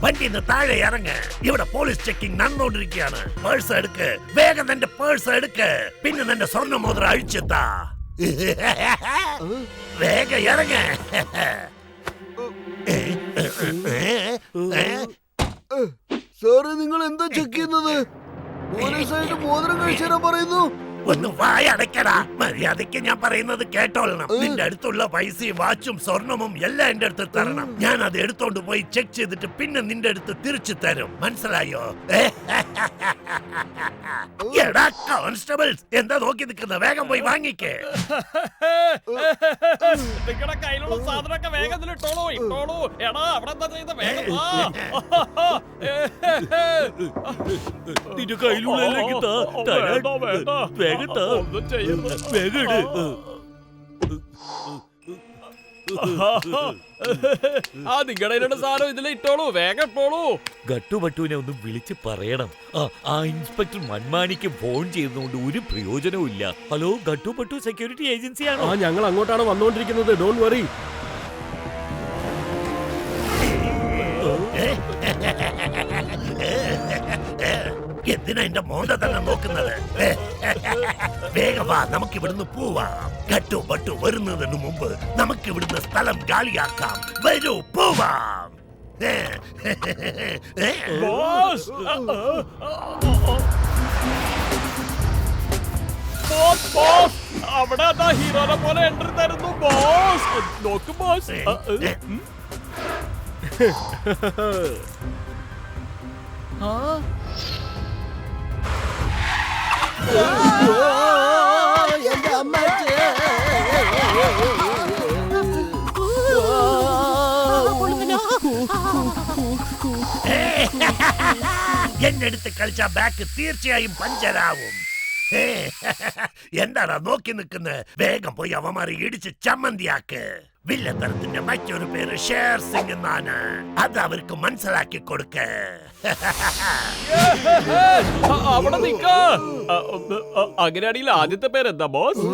വണ്ടിന്ന് താഴെ ഇറങ്ങ്. ഇവിടെ പോലീസ് ചെക്കിംഗ് നടന്നുകൊണ്ടിരിക്കുകയാണ്. പേഴ്സ് എടുക്ക്, വേഗം നിന്റെ പേഴ്സ് എടുക്ക്. പിന്നെ നിന്റെ സ്വർണ്ണമോതിരം അഴിച്ചെത്താ. വേഗം ഇറങ്ങ്. സാറേ, നിങ്ങൾ എന്താ ചെക്ക് ചെയ്യുന്നത്? പോലീസായിട്ട് മോതിരം കഴിച്ചു തരാൻ പറയുന്നു. ഒന്ന് വായടക്കടാ. മര്യാദയ്ക്ക് ഞാൻ പറയുന്നത് കേട്ടോളണം. നിന്റെ അടുത്തുള്ള പൈസയും വാച്ചും സ്വർണവും എല്ലാം എന്റെ അടുത്ത് തരണം. ഞാൻ അത് എടുത്തോണ്ട് പോയി ചെക്ക് ചെയ്തിട്ട് പിന്നെ നിന്റെ അടുത്ത് തിരിച്ചു തരും. മനസ്സിലായോ? എടാ കോൺസ്റ്റബിൾസ്, എന്താ നോക്കി നിൽക്കുന്ന? വേഗം പോയി വാങ്ങിക്കേ. നിങ്ങളുടെ കയ്യിലുള്ള സാധനമൊക്കെ വേഗം ഇട്ടോളൂ. എടാ, അവിടെ എന്താ ചെയ്ത? വേഗം നിന്റെ കയ്യിലുള്ള നിങ്ങളുടെ സാധനം ഇതിൽ ഇട്ടോളൂ. വേഗം ഇട്ടോളൂ. ഗട്ടുപട്ടുവിനെ ഒന്ന് വിളിച്ച് പറയണം. ആ ഇൻസ്പെക്ടർ മൺമാണിക്ക് ഫോൺ ചെയ്യുന്നതുകൊണ്ട് ഒരു പ്രയോജനവും ഇല്ല. ഹലോ, ഗട്ടുപട്ടു സെക്യൂരിറ്റി ഏജൻസിയാണോ? ഞങ്ങൾ അങ്ങോട്ടാണ് വന്നുകൊണ്ടിരിക്കുന്നത്. Don't worry. എന്തിനാ എന്റെ മോന്ത തന്നെ നോക്കുന്നത്? വേഗം വാ, നമുക്ക് ഇവിടുന്ന് പോവാം. ഗട്ടു പട്ടു വരുന്നതിന് മുമ്പ് നമുക്ക് ഇവിടുന്ന് സ്ഥലം ഗാലിയാക്കാം. വരൂ, പോവാം. അവിടെ ഹീറോനെ പോലെ എൻട്രി തരുന്നു ബോസ്. നോക്ക് ബോസ്. എന്നെടുത്ത് കളിച്ച ബാക്ക് തീർച്ചയായും പഞ്ചറാവും. എന്താടാ നോക്കി നിൽക്കുന്നത്? വേഗം പോയി അവന്മാരെ ഇടിച്ച് ചമ്മന്തിയാക്ക്. വില്ലത്തരത്തിന്റെ മറ്റൊരു പേര് ഷേർ സിംഗ് എന്നാണ്. അത് അവർക്ക് മനസ്സിലാക്കി കൊടുക്ക. അവിടെ നിക്ക. അങ്ങനെയാണെങ്കിൽ ആദ്യത്തെ പേരെന്താ ബോസ്?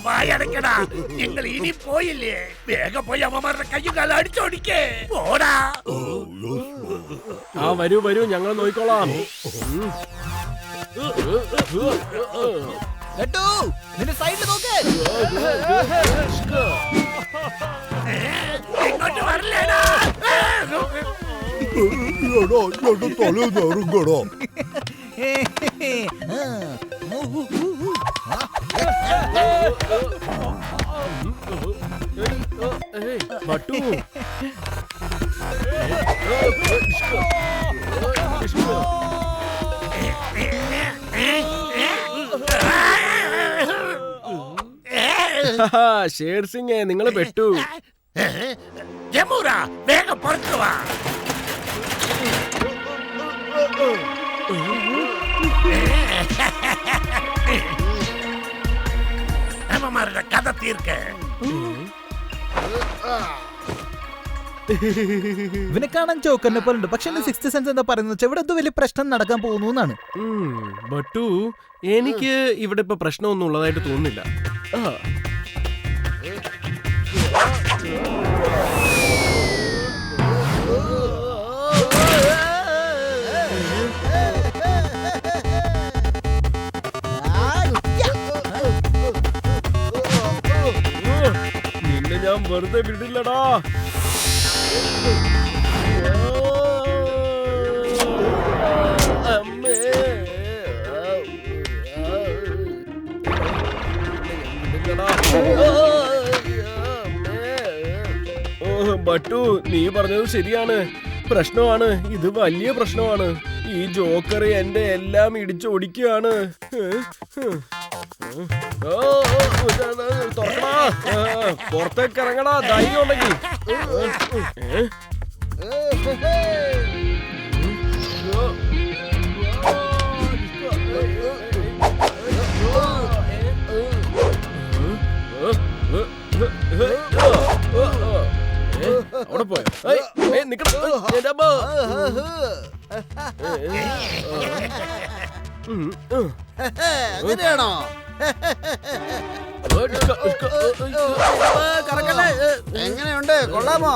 വായടക്കടാ. നിങ്ങൾ ഇനി പോയില്ലേ? വേഗം പോയി അവന്മാരുടെ കയ്യും കാലം അടിച്ചോടിക്കേ. പോടാ. വരൂ വരൂ, ഞങ്ങൾ നോക്കിക്കോളാം. നിന്റെ സൈഡിൽ നോക്ക്. ഇങ്ങോട്ട് വരില്ലേടാ. ബട്ടു, ഷേർ സിംഗ്, നിങ്ങൾ പെട്ടു. ജമൂറ, വേഗം പുറത്തു വാ. അമ്മമാരുടെ കഥ തീർക്ക. ഇവനെ കാണാൻ ചോക്കറിനെ പോലെ ഉണ്ട്. പക്ഷെ സിക്സ്ത് സെൻസ് എന്താ പറയുന്നത്? ഇവിടെ എന്തോ വലിയ പ്രശ്നം നടക്കാൻ പോകുന്നു. ബട്ടു, എനിക്ക് ഇവിടെ ഇപ്പൊ പ്രശ്നമൊന്നും ഉള്ളതായിട്ട് തോന്നുന്നില്ല. നിന്നെ ഞാൻ വെറുതെ വിടില്ലടാ. ബട്ടു, നീ പറഞ്ഞത് ശരിയാണ്. പ്രശ്നമാണ്, ഇത് വലിയ പ്രശ്നമാണ്. ഈ ജോക്കർ എന്റെ എല്ലാം ഇടിച്ചൊടിക്കുകയാണ്. തുറക്കടാ, പുറത്തേക്ക് ഇറങ്ങടാ, ധൈര്യം ഉണ്ടെങ്കിൽ. അങ്ങനെയാണോ? എങ്ങനെയുണ്ട്? കൊള്ളാമോ?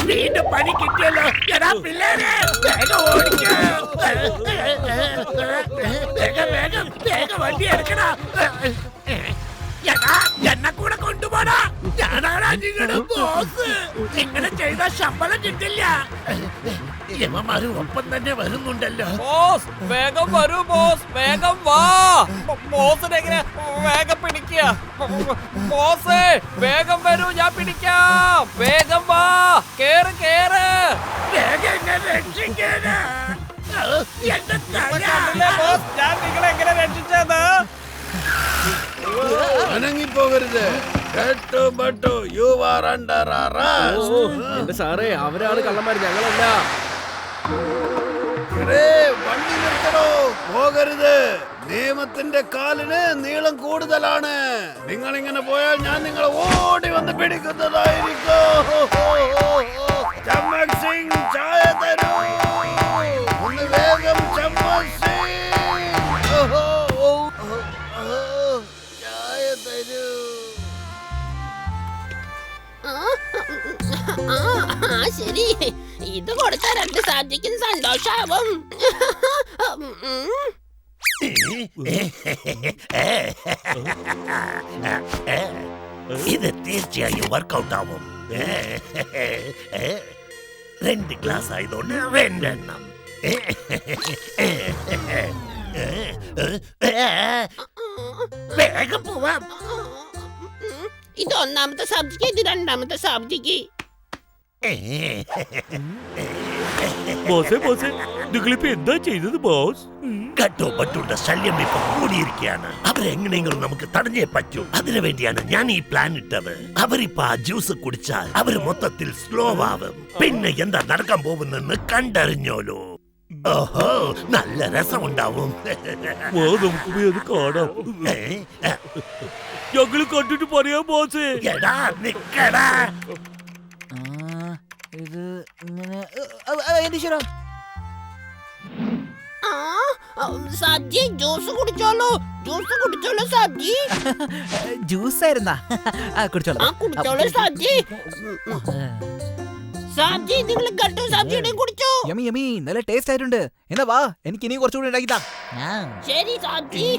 വീണ്ടും പണി കിട്ടിയല്ലോ. എടാ പിള്ളേരെ, വേഗം ഓടിക്കോ. വേഗം വേഗം വേഗം വണ്ടി എടുക്കടാ. എടാ എന്നെ കൂടെ കൊണ്ടുപോടാ. ഞാനാണ് നിങ്ങളുടെ ബോസ്. ഇങ്ങനെ ചെയ്താൽ ശമ്പളം കിട്ടില്ല. യവന്മാര് ഒപ്പം തന്നെ വരുന്നുണ്ടല്ലോ. ബോസ് വേഗം വരൂ ബോസ്, വേഗം വാ. ബോസിനെ എങ്ങനെ വേഗം പിടിക്കുക? ബോസ് വേഗം വരൂ, ഞാൻ പിടിക്കാം. വേഗം വാ, കേറ് കേറ്. വേഗം എന്നെ രക്ഷിക്കാനാ. എന്റെ കണ്ടില്ലേ ബോസ്, ഞാൻ നിങ്ങളെ എങ്ങനെ രക്ഷിച്ചത്? അനങ്ങിപ്പോകരുത്. എന്റെ സാറേ, അവരാണ് കള്ളന്മാർ, ഞങ്ങളല്ല. വണ്ടി നിർത്തണോ? പോകരുത്. നിയമത്തിന്റെ കാലിന് നീളം കൂടുതലാണ്. നിങ്ങൾ ഇങ്ങനെ പോയാൽ ഞാൻ നിങ്ങളെ ഓടി വന്ന് പിടിക്കുന്നതായിരിക്കും. ചമ്മക് സിംഗ്, ചായ തരൂ. ഒന്ന് വേഗം ചമ്മക് സിംഗ്. ചായ തരൂ. ശരി, ഇത് കൊടുത്ത രണ്ട് സാധിക്കും സന്തോഷാവും. ഇത് തീർച്ചയായും വർക്കൗട്ട് ആവും. 2 ഗ്ലാസ് ആയതുകൊണ്ട് 2 എണ്ണം. വേഗം പോവാം. ഇത് ഒന്നാമത്തെ സബ്ജിക്ക്, ഇത് രണ്ടാമത്തെ സബ്ജിക്ക്. ബോസേ ബോസേ, നിങ്ങളിപ്പോ എന്താ ചെയ്തത് ബോസ്? ഗട്ടോ ബട്ടുടെ ശല്യം ഇപ്പൊ കൂടിയിരിക്കുകയാണ്. അവരെങ്ങനെയെങ്കിലും നമുക്ക് തടഞ്ഞേ പറ്റൂ. അതിനു വേണ്ടിയാണ് ഞാൻ ഈ പ്ലാൻ ഇട്ടത്. അവരിപ്പോ ആ ജ്യൂസ് കുടിച്ചാൽ അവര് മൊത്തത്തിൽ സ്ലോ ആവും. പിന്നെ എന്താ നടക്കാൻ പോകുന്നെന്ന് കണ്ടറിഞ്ഞോലോ. ഓഹോ, നല്ല രസമുണ്ടാവും. വാ, നമുക്ക് പോയി അത് കാണാം. ഞങ്ങള് കണ്ടിട്ട് പറയാം ബോസേ. എടാ നിക്കടാ. ഇത് ഇങ്ങനെ എന്റെ ഈശ്വരാ. സബ്ജി ജ്യൂസ് കുടിച്ചോളൂ, ജ്യൂസ് കുടിച്ചോളൂ സബ്ജി. ജ്യൂസ് ആയിരുന്നാ? കുടിച്ചോളാം. കുടിച്ചോളൂ സബ്ജി. സബ്ജി, നിങ്ങൾ ഗട്ടു സബ്ജിയുടെ കുടിച്ചോ? യമി യമി, നല്ല ടേസ്റ്റ് ആയിട്ടുണ്ട്. എന്നാ വാ, എനിക്ക് ഇനിയും കുറച്ചുകൂടി ഉണ്ടാക്കിത്താ. ശരി സബ്ജി.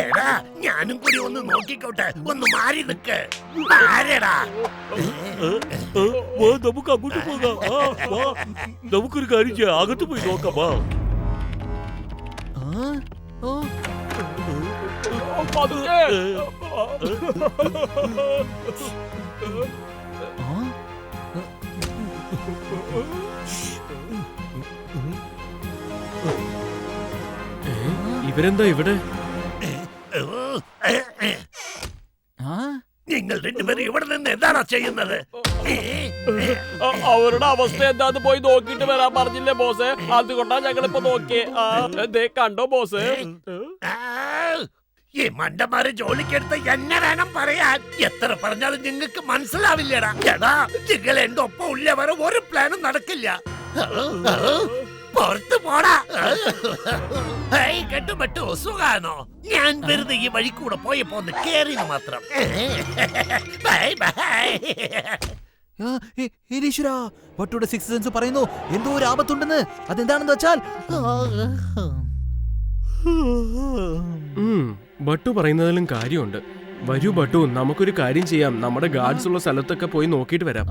എടാ ഞാനും കൂടി ഒന്ന് നോക്കിക്കോട്ടെ. ഒന്ന് മാറി നിക്ക്. മാറടാ. വാ, നമുക്ക് അങ്ങോട്ട് പോകാം. വാ, നമുക്കൊരു കാര്യം ചെയ്യാം, അകത്ത് പോയി നോക്കാം. വാ. പതുക്കെ. ഇവരെന്താ ഇവിടെ? നിങ്ങൾ രണ്ടുപേരും ഇവിടെ നിന്ന് എന്താണോ ചെയ്യുന്നത്? അവരുടെ അവസ്ഥ എന്താന്ന് പോയി നോക്കിട്ട് വരാൻ പറഞ്ഞില്ലേ ബോസേ? അതുകൊണ്ടാ ഞങ്ങളിപ്പോ നോക്കിയേ. കണ്ടോ ബോസേ? ഈ മണ്ടന്മാരെ ജോലിക്കെടുത്ത് എന്നെ വേണം പറയാൻ. എത്ര പറഞ്ഞാലും നിങ്ങൾക്ക് മനസ്സിലാവില്ലടാ. എടാ, നിങ്ങൾ എന്റെ ഒപ്പം ഉള്ളവരെ ഒരു പ്ലാനും നടക്കില്ല. പുറത്തു പോടാ. കെട്ടുപെട്ടു സുഖാണോ? ഞാൻ വെറുതെ ഈ വഴി കൂടെ പോയപ്പോ ഒന്ന് കേറിന് മാത്രം. Bye bye. ഈശ്വരാ, പട്ടുയുടെ 6th സെൻസ് പറയുന്നു എന്തോ ഒരു ആപത്തുണ്ടെന്ന്. അതെന്താണെന്ന് വെച്ചാൽ ബട്ടു പറയുന്നതിലും കാര്യമുണ്ട്. വരൂ ബട്ടു, നമുക്കൊരു കാര്യം ചെയ്യാം. നമ്മുടെ ഗാർഡ്സ് ഉള്ള സ്ഥലത്തൊക്കെ പോയി നോക്കിയിട്ട് വരാം.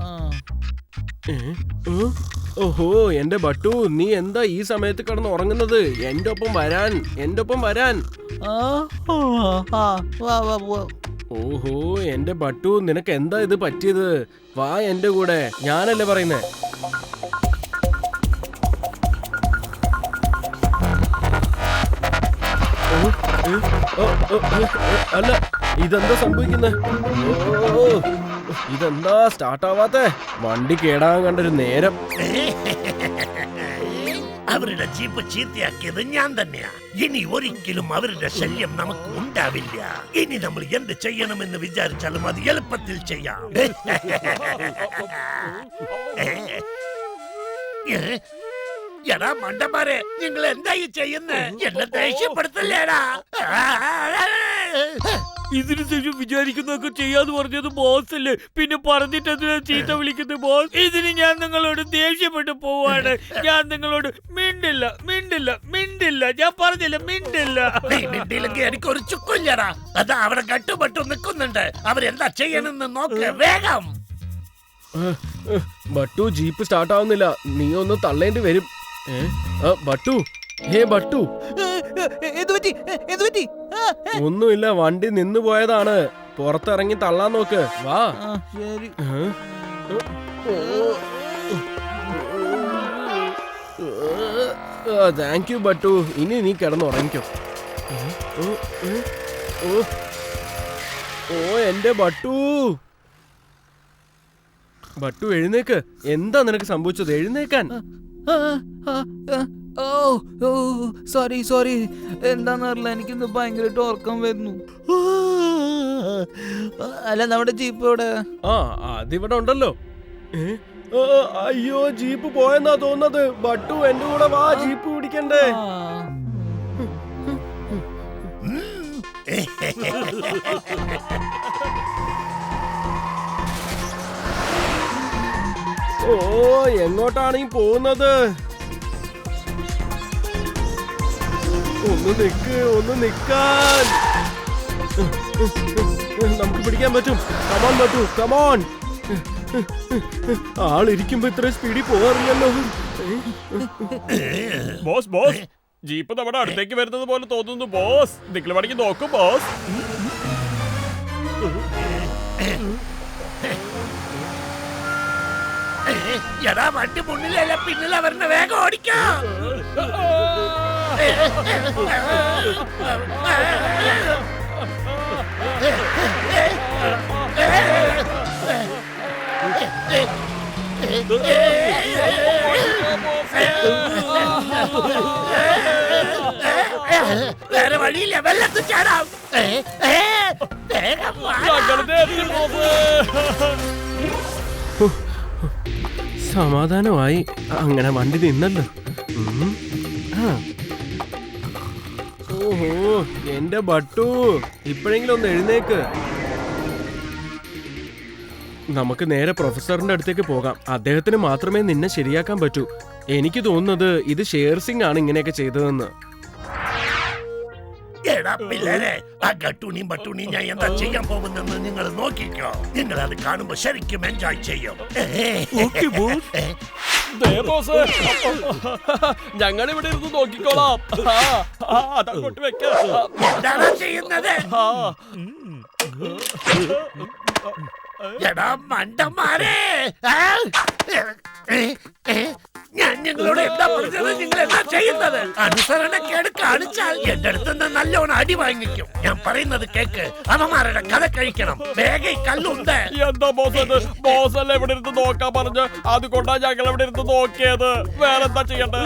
ഓഹോ, എന്റെ ബട്ടു, നീ എന്താ ഈ സമയത്ത് കിടന്ന് ഉറങ്ങുന്നത്? എന്റെ ഒപ്പം വരാൻ. ഓഹോ, എന്റെ ബട്ടു, നിനക്ക് എന്താ ഇത് പറ്റിയത്? വാ എന്റെ കൂടെ, ഞാനല്ലേ പറയുന്നേ. അല്ല, ഇതെന്താ സംഭവിക്കുന്നേ? ഇതെന്താ സ്റ്റാർട്ട് ആവാത്തെ? വണ്ടി കേടാൻ കണ്ടൊരു നേരം. അവരുടെ ജീപ്പ് ചീത്തയാക്കിയത് ഞാൻ തന്നെയാ. ഇനി ഒരിക്കലും അവരുടെ ശല്യം നമുക്ക് ഉണ്ടാവില്ല. ഇനി നമ്മൾ എന്ത് ചെയ്യണമെന്ന് വിചാരിച്ചാലും അത് എളുപ്പത്തിൽ ചെയ്യാം. എടാ മണ്ടന്മാരെ, നിങ്ങൾ എന്തായി ചെയ്യുന്നത്? എന്നെ ദേഷ്യപ്പെടുത്തല്ലേടാ. ഇതിനുശേഷം വിചാരിക്കുന്നതൊക്കെ ചെയ്യാന്ന് പറഞ്ഞത് ബോസ് അല്ലേ? പിന്നെ പറഞ്ഞിട്ട് എന്തിനാ ചീത്ത വിളിക്കുന്നത് ബോസ്? ഇതിന് ഞാൻ നിങ്ങളോട് ദേഷ്യപ്പെട്ടു പോവാണ്. ഞാൻ നിങ്ങളോട് മിണ്ടില്ല മിണ്ടില്ല മിണ്ടില്ല. ഞാൻ പറഞ്ഞില്ല മിണ്ടില്ല. മിണ്ടിയില്ലെങ്കിൽ എനിക്ക് ഒരു ചുക്കില്ലടാ. അതാ അവിടെ കട്ടുപട്ടു നിൽക്കുന്നുണ്ട്. അവരെന്താ ചെയ്യണമെന്ന് നോക്ക് വേഗം. ബട്ടു, ജീപ്പ് സ്റ്റാർട്ട് ആവുന്നില്ല. നീ ഒന്ന് തള്ളേണ്ടി വരും. ബട്ടു, ഹേ ബട്ടു. ഒന്നുമില്ല, വണ്ടി നിന്നു പോയതാണ്. പുറത്തിറങ്ങി തള്ളാൻ നോക്ക്. വാ. ശരി. Thank you Battu. ഇനി നീ കിടന്നുറങ്ങിക്കോ. ഓ എന്റെ ബട്ടു. ബട്ടു എഴുന്നേക്ക്. എന്താ നിനക്ക് സംഭവിച്ചത്? എഴുന്നേക്കാൻ. Sorry sorry. എന്താന്നറിയില്ല, എനിക്കിന്ന് ഭയങ്കരമായിട്ട് ഉറക്കം വരുന്നു. അല്ല, നമ്മുടെ ജീപ്പ് ഇവിടെ. അതിവിടെ ഉണ്ടല്ലോ. അയ്യോ, ജീപ്പ് പോയെന്നാ തോന്നുന്നത്. ബട്ടു എന്റെ കൂടെ വാ, ജീപ്പ് പിടിക്കണ്ടേ? ഓ, എങ്ങോട്ടാണ് ഈ പോകുന്നത്? ഒന്ന് നിക്കാൻ. നമുക്ക് പിടിക്കാൻ പറ്റും. Come on ബട്ടു, come on. ആളിരിക്കുമ്പോ ഇത്ര സ്പീഡിൽ പോകാറില്ലല്ലോ. ബോസ് ബോസ്, ജീപ്പ് നമ്മുടെ അടുത്തേക്ക് വരുന്നത് പോലെ തോന്നുന്നു ബോസ്. നിങ്ങൾ വേണമെങ്കിൽ നോക്കൂ ബോസ്. എടാ, വണ്ടി മുന്നിലല്ല പിന്നില വരണ. വേഗം ഓടിക്കാം. വേറെ വഴിയില്ല, വെള്ളത്തിൽ ചാടാം. സമാധാനമായി. അങ്ങനെ വണ്ടി നിന്നല്ലോ. ഓഹോ, എന്റെ ബട്ടു, ഇപ്പോഴെങ്കിലും ഒന്ന് എഴുന്നേക്ക്. നമുക്ക് നേരെ പ്രൊഫസറിന്റെ അടുത്തേക്ക് പോകാം. അദ്ദേഹത്തിന് മാത്രമേ നിന്നെ ശരിയാക്കാൻ പറ്റൂ. എനിക്ക് തോന്നുന്നത് ഇത് ഷേർ സിംഗ് ആണ് ഇങ്ങനെയൊക്കെ ചെയ്തതെന്ന്. എടാ പിള്ളേരെ, ആ ഗട്ടൂണിയും ബട്ടൂണിയും ഞാൻ എന്താ ചെയ്യാൻ പോകുന്നെന്ന് നിങ്ങൾ നോക്കിക്കോ. നിങ്ങൾ അത് കാണുമ്പോ ശരിക്കും എൻജോയ് ചെയ്യും. ഞങ്ങൾ ഇവിടെ ഇരുന്ന് നോക്കിക്കോളാം. അതങ്ങോട്ട് വെക്ക. എന്താണ് ചെയ്യുന്നത്? എടാ മണ്ടന്മാരെ, ഞാൻ നിങ്ങളോട് എന്താ പറഞ്ഞത്? നിങ്ങൾ എന്താ ചെയ്യുന്നത്? അനുസരണക്കേട് കാണിച്ചാൽ എന്റെ അടുത്ത് നല്ലോണം അടി വാങ്ങിക്കും. ഞാൻ പറയുന്നത് കേക്ക്. അവന്മാരുടെ കഥ കഴിക്കണം. വേഗം കല്ലുണ്ട്. എന്താ ബോസ്, ബോസ് അല്ലേ ഇവിടെ ഇരുന്ന് നോക്കാൻ പറഞ്ഞ്? അതുകൊണ്ടാ ഞങ്ങൾ ഇവിടെ ഇരുന്ന് നോക്കിയത്. വേറെന്താ ചെയ്യണ്ടേ?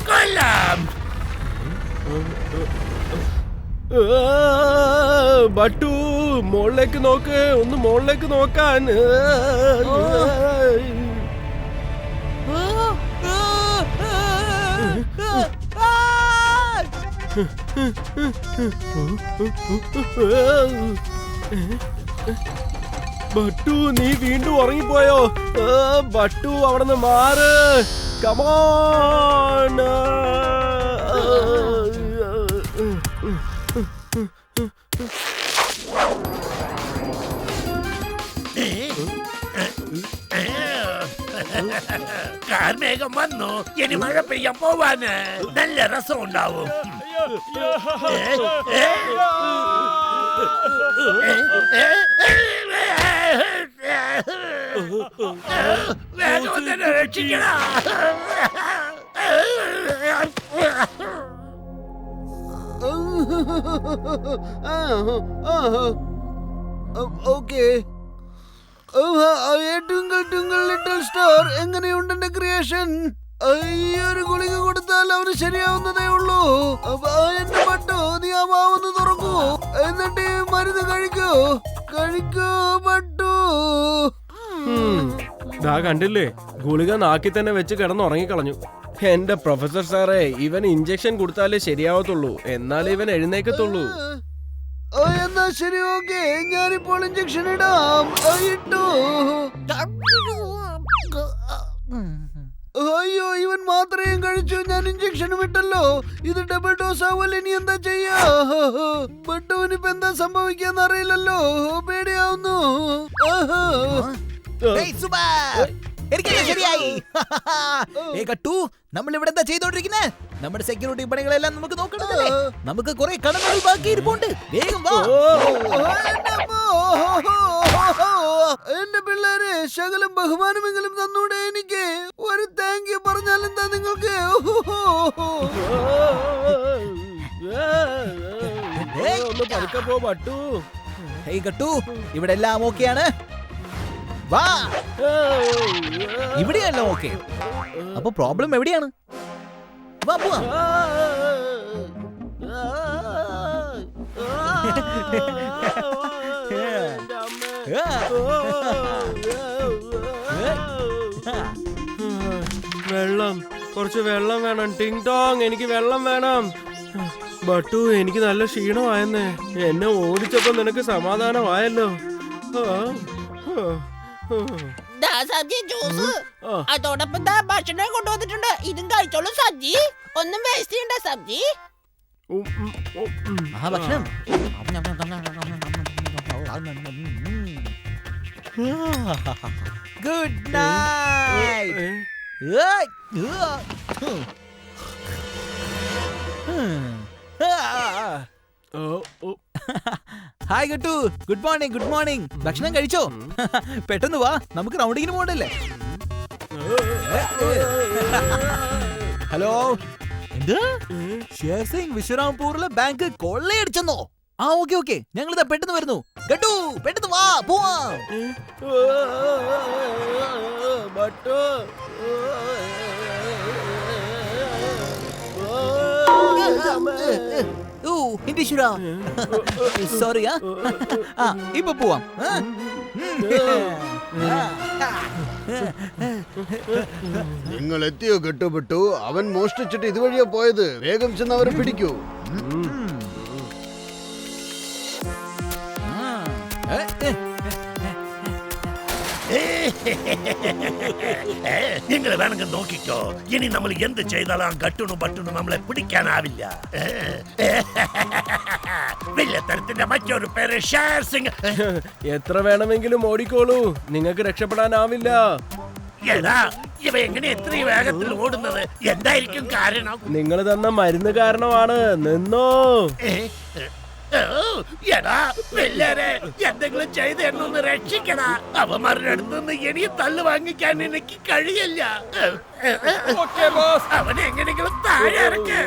കൊല്ലാം. ബട്ടു, മുകളിലേക്ക് നോക്ക്. ഒന്ന് മുകളിലേക്ക് നോക്കാൻ. ബട്ടു, നീ വീണ്ടും ഉറങ്ങിപ്പോയോ? ബട്ടു, അവിടുന്ന് മാറ്. കമോൺ. കാർമേഘം വന്നു. ഇനി മഴ പെയ്യാൻ പോവാന്. നല്ല രസം ഉണ്ടാവും. വേഗം തന്നെ രക്ഷിക്കണം. ഓക്കെ. സാർ, എങ്ങനെയുണ്ട് എന്റെ ക്രിയേഷൻ? ഒരു ഗുളിക കൊടുത്താൽ അവന് ശരിയാവുന്നതേ ഉള്ളൂ. എന്റെ പട്ടു, നീ ആ മാവൊന്ന് തുറക്കൂ, എന്നിട്ട് മരുന്ന് കഴിക്കൂ. കഴിക്കൂ പട്ടു. ദാ കണ്ടില്ലേ, ഗുളിക നാക്കി തന്നെ വെച്ച് കിടന്നുറങ്ങിക്കളഞ്ഞു. എന്റെ പ്രൊഫസർ സാറേ, ഇവൻ ഇഞ്ചക്ഷൻ കൊടുത്താലേ ശരിയാവത്തുള്ളൂ, എന്നാലേ ഇവൻ എഴുന്നേക്കത്തുള്ളൂ. എന്നാ ശരി, ഓക്കെ, ഞാനിപ്പോൾ ഇഞ്ചക്ഷൻ ഇടാം. ഇട്ടു. അയ്യോ, ഇവൻ മാത്രയും കഴിച്ചു, ഞാൻ ഇഞ്ചക്ഷനും ഇട്ടല്ലോ. ഇത് ഡബിൾ ഡോസ് ആവുമല്ലോ. ഇനി എന്താ ചെയ്യാ? ബട്ടുവിനിപ്പോ എന്താ സംഭവിക്കാന്ന് അറിയില്ലല്ലോ. പേടിയാവുന്നു. ശരിയായി. നമ്മൾ ഇവിടെ എന്താ ചെയ്തോണ്ടിരിക്കുന്നേ? നമ്മുടെ സെക്യൂരിറ്റി പണികളെല്ലാം നമുക്ക് നോക്കണമല്ലേ? നമുക്ക് കുറെ കടമകൾ ബാക്കി ഇരിപ്പുണ്ട്. വേഗം വാ. എന്റെ പിള്ളേരെ, ശകലം ബഹുമാനമെങ്കിലും തന്നൂടെ എനിക്ക്? ഒരു താങ്ക് യു പറഞ്ഞാൽ എന്താ നിങ്ങൾക്ക്? ഒന്ന് പതുക്കെ പോ പട്ടു. ഹേയ് ഗട്ടു, ഇവിടെ എല്ലാം ഓക്കെയാണ്. വാ, ഇവിടെയല്ല ഓക്കെ. അപ്പൊ പ്രോബ്ലം എവിടെയാണ്? വാ പോവാം. വെള്ളം, കുറച്ച് വെള്ളം വേണം. ടിങ് ടോങ്, എനിക്ക് വെള്ളം വേണം. ബട്ടു, എനിക്ക് നല്ല ക്ഷീണമായെന്നേ. എന്നെ ഓടിച്ചപ്പോ നിനക്ക് സമാധാനമായല്ലോ. സബ്ജി ജ്യൂസ്, അതോടൊപ്പം ഭക്ഷണം കൊണ്ടുവന്നിട്ടുണ്ട്. ഇതും കഴിച്ചോളൂ സബ്ജി. ഒന്നും വേസ്റ്റ് ചെയ്യണ്ട സബ്ജി. ഭക്ഷണം. Good night. Hi Gattu, good morning. Good morning. ഭക്ഷണം കഴിച്ചോ? പെട്ടെന്ന് വാ, നമുക്ക് റൗണ്ടിങ്ങിന് പോകണ്ടല്ലേ? ഹലോ, എന്ത്? ഷേർ സിംഗ് വിശ്വരാംപൂരിലെ ബാങ്ക് കൊള്ളയടിച്ചെന്നോ? ആ, ഓക്കെ ഓക്കെ, ഞങ്ങളിതാ പെട്ടെന്ന് വരുന്നു. ഗട്ടു, പെട്ടെന്ന് വാ, പോവാം. ബട്ടു, സോറി. ഇപ്പൊ പോവാം. നിങ്ങൾ എത്തിയോ കെട്ടുപെട്ടു? അവൻ മോഷ്ടിച്ചിട്ട് ഇതുവഴിയാ പോയത്. വേഗം ചെന്ന് അവരെ പിടിക്കൂ. നിങ്ങൾ വേണമെങ്കിൽ നോക്കിക്കോ. ഇനി നമ്മൾ എന്ത് ചെയ്താലും ഗട്ടുണും പട്ടുണും നമ്മളെ പിടിക്കാനാവില്ല. വില്ലത്തരത്തിന്റെ മറ്റൊരു പേര് ഷേർ സിംഗ്. എത്ര വേണമെങ്കിലും ഓടിക്കോളൂ, നിങ്ങൾക്ക് രക്ഷപ്പെടാനാവില്ല. എടാ, ഇവ എങ്ങനെ എത്രയും വേഗത്തിൽ ഓടുന്നത്? എന്തായിരിക്കും കാരണം? നിങ്ങൾ തന്ന മരുന്ന് കാരണമാണ്. നിന്നോ. എടാ പിള്ളേരെ, എന്തെങ്കിലും ചെയ്ത് എന്നൊന്ന് രക്ഷിക്കണ. അവന്മാരുടെ അടുത്തുനിന്ന് ഇനിയും തള്ളു വാങ്ങിക്കാൻ എനിക്ക് കഴിയില്ല. അവനെ എങ്ങനെയെങ്കിലും താഴെ ഇറക്ക്.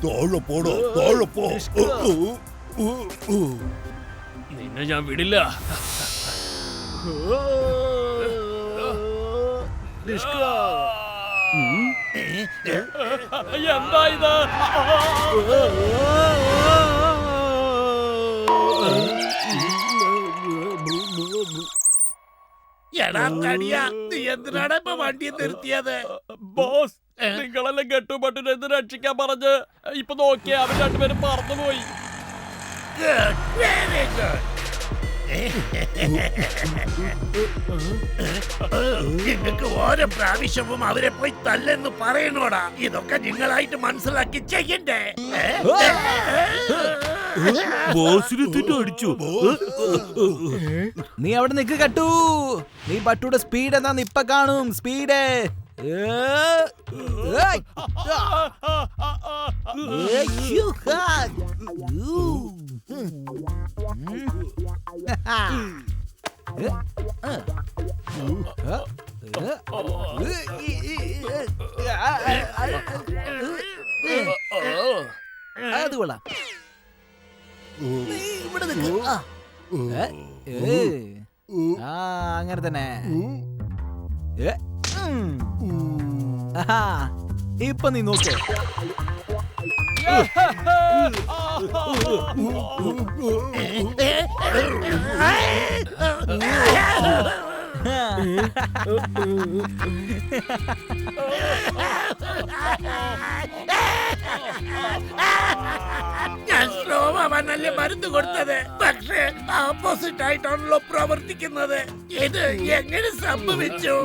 താഴെ പോടോ, താഴെ പോ. നിന്നെ ഞാൻ വിടില്ല. എന്താ ഇത്? എടാ തടിയാ, നീ എന്തിനാണ് ഇപ്പൊ വണ്ടിയെ നിർത്തിയത്? ബോസ്, നിങ്ങളെല്ലാം കെട്ടുപട്ടിനെ എന്ത് രക്ഷിക്കാൻ പറഞ്ഞ് ഇപ്പൊ നോക്കിയ അവർ രണ്ടുപേരും പറന്നുപോയി. Good, very good. നിങ്ങൾക്ക് ഓരോ പ്രാവശ്യവും അവരെ പോയി തല്ലെന്ന് പറയണോടാ. ഇതൊക്കെ നിങ്ങളായിട്ട് മനസ്സിലാക്കി ചെയ്യണ്ടേ? അടിച്ചു. നീ അവിടെ നിക്ക് കട്ടു. നീ പട്ടുയുടെ സ്പീഡ് എന്താന്ന് ഇപ്പൊ കാണും. സ്പീഡ്. അത് കൊള്ളാം. നീ ഇവിടെ നിക്ക്. ആ. ആ അങ്ങനെ തന്നെ. ആഹാ, ഇപ്പൊ നീ നോക്ക്. ഞാൻ സ്ലോ ആവാനല്ലേ മരുന്ന് കൊടുത്തത്, പക്ഷേ ഓപ്പോസിറ്റ് ആയിട്ടാണല്ലോ പ്രവർത്തിക്കുന്നത്. ഇത് എങ്ങനെ സംഭവിച്ചു?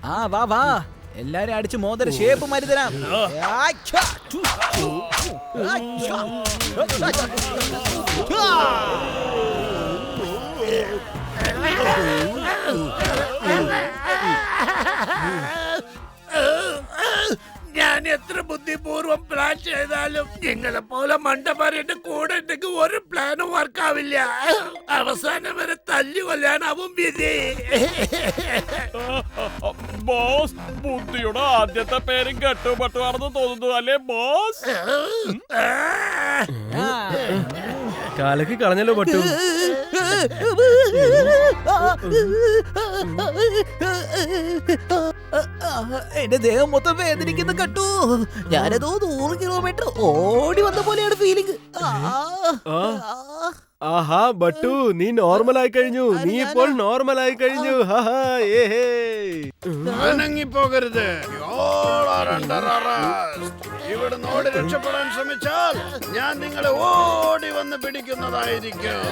ആ വാ വാ, എല്ലാരും അടിച്ച് മോതിര ഷേപ്പ് മാറ്റി തരാം. ഞാൻ എത്ര ബുദ്ധിപൂർവ്വം പ്ലാൻ ചെയ്താലും നിങ്ങളെ പോലെ മണ്ടന്മാരുടെ കൂടെ ഉണ്ടെങ്കിൽ ഒരു പ്ലാനും വർക്കാവില്ല. അവസാനം വരെ തല്ലി കൊല്ലാനാവും വിധി. ബോസ്, ബുദ്ധിയുടെ ആദ്യത്തെ പേരും കെട്ടുപെട്ടുവാണെന്ന് തോന്നുന്നു അല്ലേ ബോസ്? കാലക്ക് കളഞ്ഞല്ലോ ബട്ടു. എന്റെ ദേഹം മൊത്തം വേദനിക്കുന്ന കട്ടു. ഞാനതോ 100 കിലോമീറ്റർ ഓടി വന്ന പോലെയാണ് ഫീലിംഗ്. ആഹാ ബട്ടു, നീ നോർമലായി കഴിഞ്ഞു. നീ ഇപ്പോൾ നോർമലായി കഴിഞ്ഞു. അനങ്ങിപ്പോകരുത്. ഇവിടുന്ന് ഓടി രക്ഷപ്പെടാൻ ശ്രമിച്ചാൽ ഞാൻ നിങ്ങളെ ഓടി വന്ന് പിടിക്കുന്നതായിരിക്കും.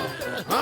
ആ